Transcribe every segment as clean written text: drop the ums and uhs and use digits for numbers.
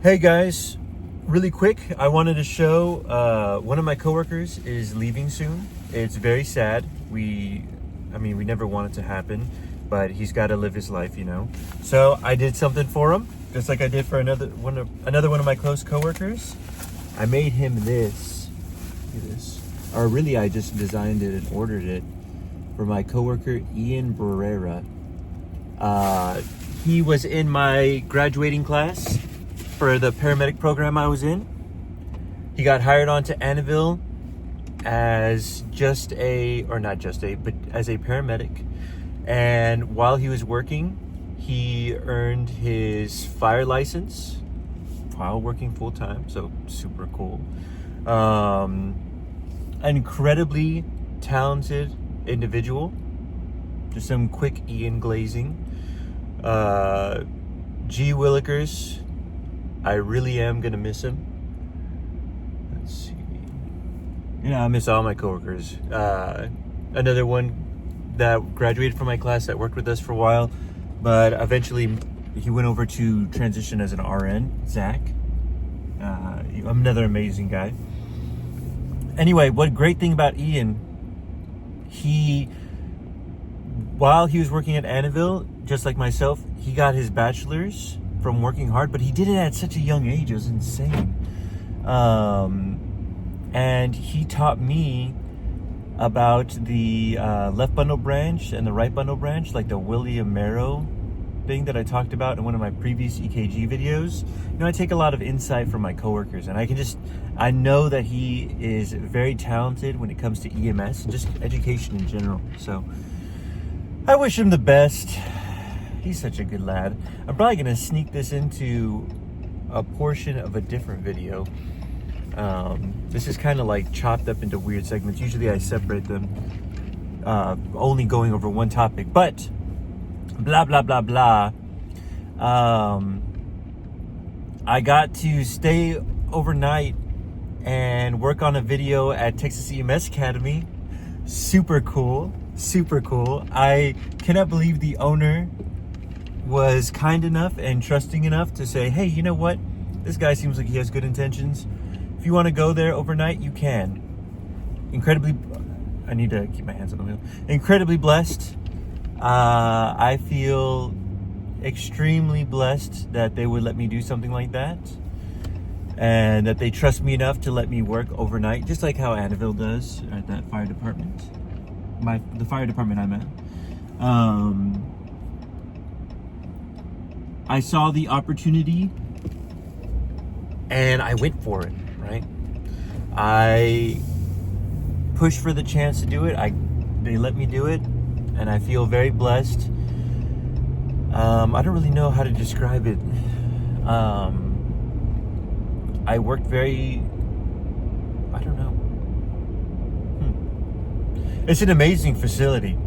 Hey guys, really quick, I wanted to show one of my coworkers is leaving soon. It's very sad. We never want it to happen, but he's got to live his life, you know. So I did something for him, just like I did for another one of my close coworkers. I made him this. Look at this. Or really, I just designed it and ordered it for my coworker Ian Barrera. He was in my graduating class for the paramedic program I was in. He got hired onto Annabelle as as a paramedic. And while he was working, he earned his fire license while working full time. So super cool. Incredibly talented individual. Just some quick Ian glazing. G Willikers. I really am gonna miss him. Let's see. I miss all my coworkers. Another one that graduated from my class that worked with us for a while, but eventually he went over to transition as an RN, Zach. Another amazing guy. Anyway, what great thing about Ian, while he was working at Annabelle, just like myself, he got his bachelor's from working hard, but he did it at such a young age. It was insane. And he taught me about the left bundle branch and the right bundle branch, like the William Marrow thing that I talked about in one of my previous EKG videos. I take a lot of insight from my coworkers, and I know that he is very talented when it comes to EMS and just education in general. So I wish him the best. He's such a good lad. I'm probably going to sneak this into a portion of a different video. This is kind of like chopped up into weird segments. Usually I separate them, only going over one topic. But, blah, blah, blah, blah. I got to stay overnight and work on a video at Texas EMS Academy. Super cool. Super cool. I cannot believe the owner was kind enough and trusting enough to say, hey, you know what? This guy seems like he has good intentions. If you want to go there overnight, you can. I need to keep my hands on the wheel. Incredibly blessed. I feel extremely blessed that they would let me do something like that. And that they trust me enough to let me work overnight, just like how Annabelle does at that fire department. The fire department I'm at. I saw the opportunity and I went for it, right? I pushed for the chance to do it. They let me do it, and I feel very blessed. I don't really know how to describe it. I worked very, I don't know. It's an amazing facility.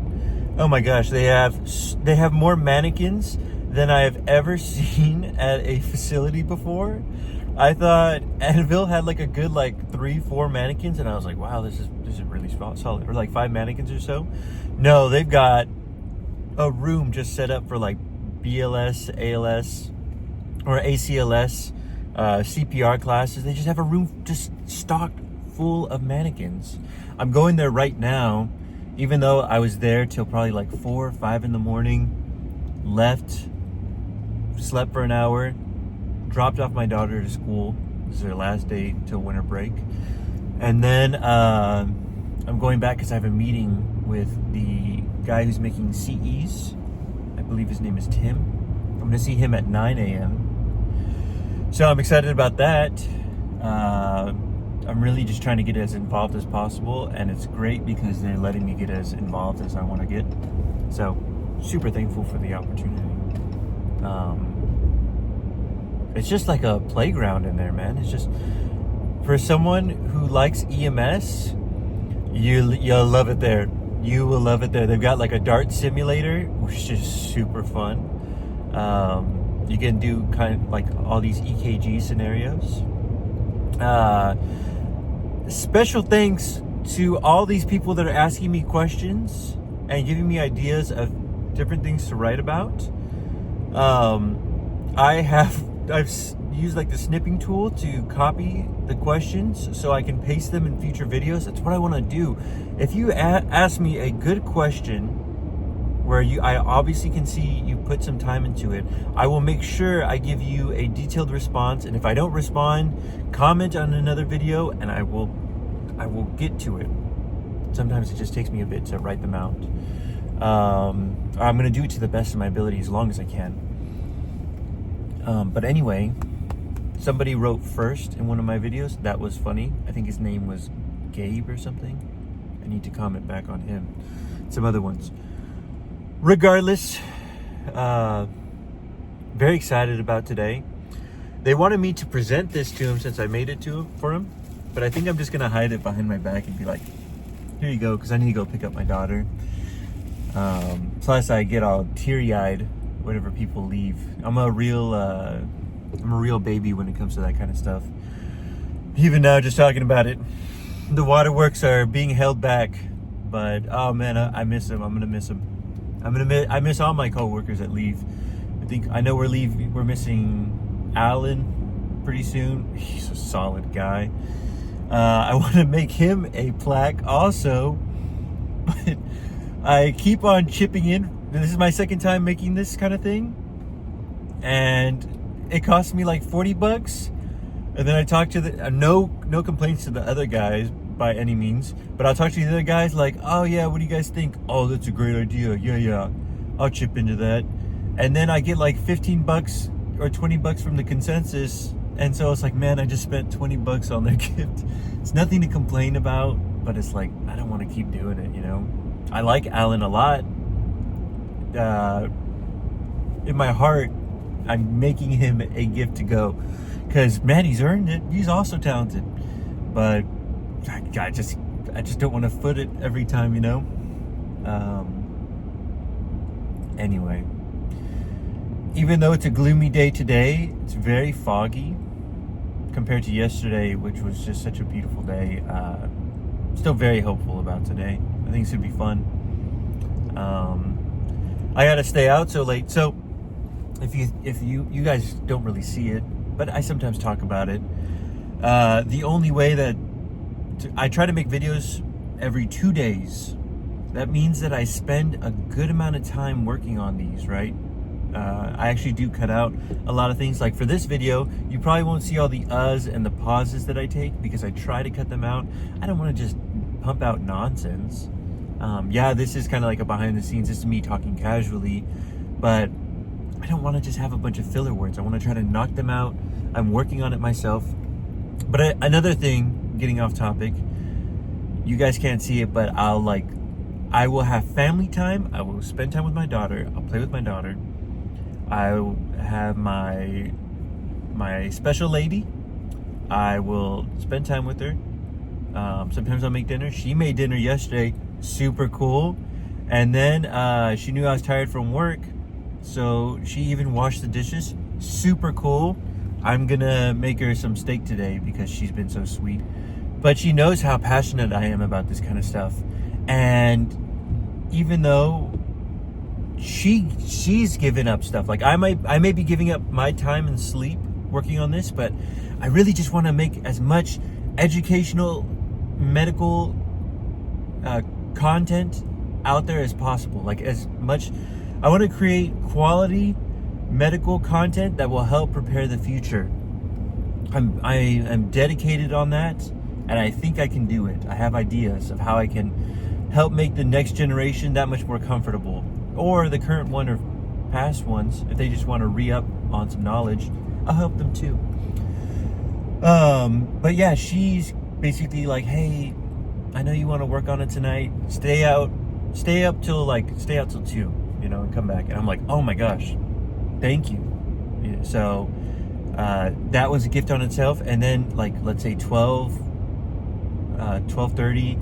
Oh my gosh, they have more mannequins than I have ever seen at a facility before. I thought Annabelle had like a good 3-4 mannequins, and I was like, wow, this is really solid. Or like 5 mannequins or so. No, they've got a room just set up for like BLS, ALS, or ACLS, CPR classes. They just have a room just stocked full of mannequins. I'm going there right now, even though I was there till probably like 4 or 5 in the morning, left, slept for an hour, dropped off my daughter to school. This is her last day till winter break. And then I'm going back because I have a meeting with the guy who's making CEs. I believe his name is Tim. I'm going to see him at 9 a.m. So I'm excited about that. I'm really just trying to get as involved as possible, and it's great because they're letting me get as involved as I want to get. So super thankful for the opportunity. It's just like a playground in there, man. It's just, for someone who likes EMS, you'll love it there. You will love it there. They've got like a dart simulator, which is super fun. You can do kind of like all these EKG scenarios. Special thanks to all these people that are asking me questions and giving me ideas of different things to write about. I've use like the snipping tool to copy the questions so I can paste them in future videos. That's what I want to do. If you ask me a good question where I obviously can see you put some time into it, I will make sure I give you a detailed response. And if I don't respond, comment on another video and I will get to it. Sometimes it just takes me a bit to write them out. I'm going to do it to the best of my ability as long as I can. But anyway, somebody wrote first in one of my videos. That was funny. I think his name was Gabe or something. I need to comment back on him. Some other ones. Regardless, very excited about today. They wanted me to present this to him since I made it for him. But I think I'm just going to hide it behind my back and be like, here you go, because I need to go pick up my daughter. Plus, I get all teary-eyed whenever people leave. I'm a real baby when it comes to that kind of stuff. Even now, just talking about it, the waterworks are being held back. But oh man, I miss him. I'm gonna miss him. I miss all my coworkers that leave. I know we're missing Alan pretty soon. He's a solid guy. I want to make him a plaque also, but I keep on chipping in. This is my second time making this kind of thing, and it cost me like $40. And then I talked to no complaints to the other guys by any means, but I'll talk to the other guys like, oh yeah, what do you guys think? Oh, that's a great idea. Yeah, I'll chip into that. And then I get like $15 or $20 from the consensus. And so it's like, man, I just spent $20 on their gift. It's nothing to complain about, but it's like, I don't want to keep doing it, you know? I like Alan a lot. In my heart, I'm making him a gift to go. Because, man, he's earned it. He's also talented. But I just don't want to foot it every time, you know? Anyway. Even though it's a gloomy day today, it's very foggy compared to yesterday, which was just such a beautiful day. Still very hopeful about today. I think it's gonna be fun. I gotta stay out so late. So if you guys don't really see it, but I sometimes talk about it. The only way that I try to make videos every 2 days. That means that I spend a good amount of time working on these, right? I actually do cut out a lot of things. Like for this video, you probably won't see all the uhs and the pauses that I take because I try to cut them out. I don't want to just pump out nonsense. Yeah, this is kind of like a behind the scenes. This is me talking casually, but I don't want to just have a bunch of filler words. I want to try to knock them out. I'm working on it myself. But another thing, getting off topic, you guys can't see it, but I will have family time. I will spend time with my daughter. I'll play with my daughter. I will have my special lady. I will spend time with her. Sometimes I'll make dinner. She made dinner yesterday. Super cool. And then she knew I was tired from work, so she even washed the dishes. Super cool. I'm gonna make her some steak today because she's been so sweet. But she knows how passionate I am about this kind of stuff. And even though she's given up stuff, like I may be giving up my time and sleep working on this, but I really just want to make as much educational medical content out there as possible. Like as much, I want to create quality medical content that will help prepare the future. I am dedicated on that, and I think I can do it. I have ideas of how I can help make the next generation that much more comfortable, or the current one or past ones, if they just want to re-up on some knowledge, I'll help them too. But yeah, she's basically like, hey, I know you want to work on it tonight. Stay out till 2, you know, and come back. And I'm like, oh my gosh, thank you. Yeah, so that was a gift on itself. And then like, let's say 12:30,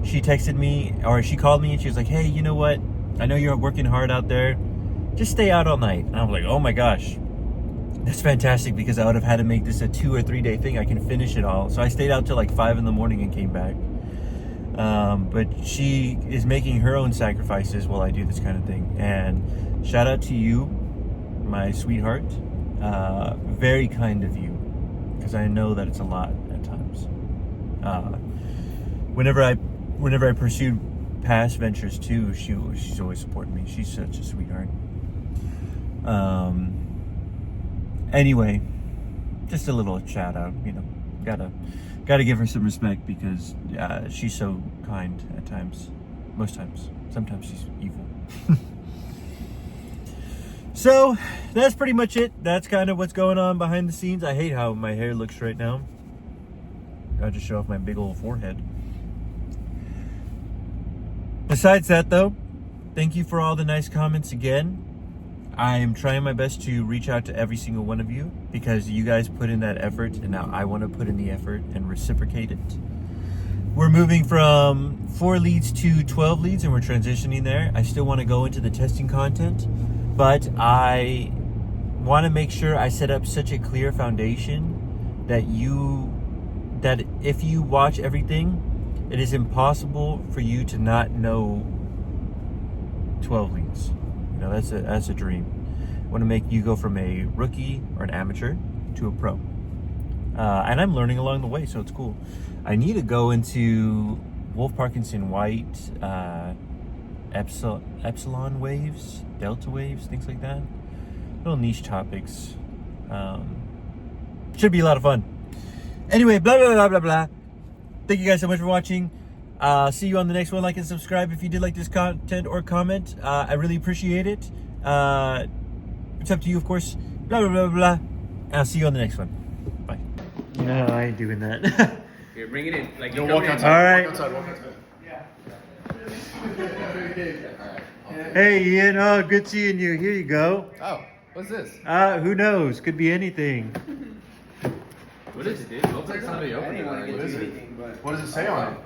she texted me, or she called me, and she was like, hey, you know what? I know you're working hard out there. Just stay out all night. And I'm like, oh my gosh, that's fantastic, because I would have had to make this a 2 or 3 day thing. I can finish it all. So I stayed out till like 5 in the morning and came back. But she is making her own sacrifices while I do this kind of thing. And shout out to you, my sweetheart. Very kind of you, because I know that it's a lot at times. Whenever I pursued past ventures too, she's always supporting me. She's such a sweetheart. Anyway, just a little shout out. You know, gotta give her some respect because she's so kind at times. Most times. Sometimes she's evil. So that's pretty much it. That's kind of what's going on behind the scenes. I hate how my hair looks right now. I'll just show off my big old forehead. Besides that though, thank you for all the nice comments again. I am trying my best to reach out to every single one of you because you guys put in that effort, and now I want to put in the effort and reciprocate it. We're moving from 4 leads to 12 leads, and we're transitioning there. I still want to go into the testing content, but I want to make sure I set up such a clear foundation that if you watch everything, it is impossible for you to not know 12 leads. You know, that's a dream. I want to make you go from a rookie or an amateur to a pro. And I'm learning along the way, so it's cool. I need to go into Wolf Parkinson White, epsilon waves, delta waves, things like that. Little niche topics. Should be a lot of fun. Anyway, blah, blah, blah, blah, blah. Thank you guys so much for watching. See you on the next one. Like and subscribe if you did like this content or comment. I really appreciate it. It's up to you, of course. Blah, blah, blah, blah. I'll see you on the next one. Bye. No, I ain't doing that. Here, bring it in. Like, Don't walk outside. All right. Walk outside. Yeah. Hey, Ian. Oh, good seeing you. Here you go. Oh, what's this? Who knows? Could be anything. what is it, dude? It looks like somebody opened it. What is it? What does it say on it?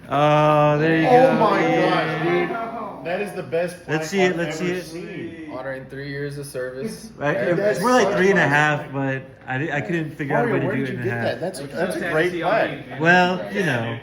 Oh, there you go. Oh my Ian. gosh, dude. That is the best. Let's see it. Let's see it. Honoring 3 years of service. Right? That's It's more like such 3.5, but I couldn't figure out a way Mario, to where do did it you in get half. that? That's a great flag. Well, you know.